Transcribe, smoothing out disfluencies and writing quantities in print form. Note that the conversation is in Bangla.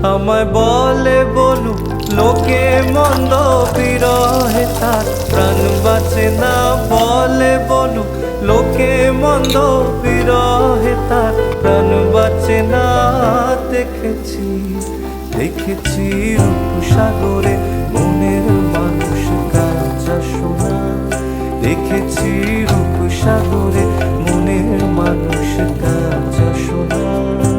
আমায় বলে বলু লোকে মন্দ, বিরহে তার প্রাণ বাঁচে না। বলে বলু লোকে মন্দ, বিরহে তার প্রাণ বাঁচে না। দেখেছি দেখেছি রূপসাগরে মনের মানুষ কাঁচা সোনা। দেখেছি রূপসাগরে মনের মানুষ কাঁচা সোনা।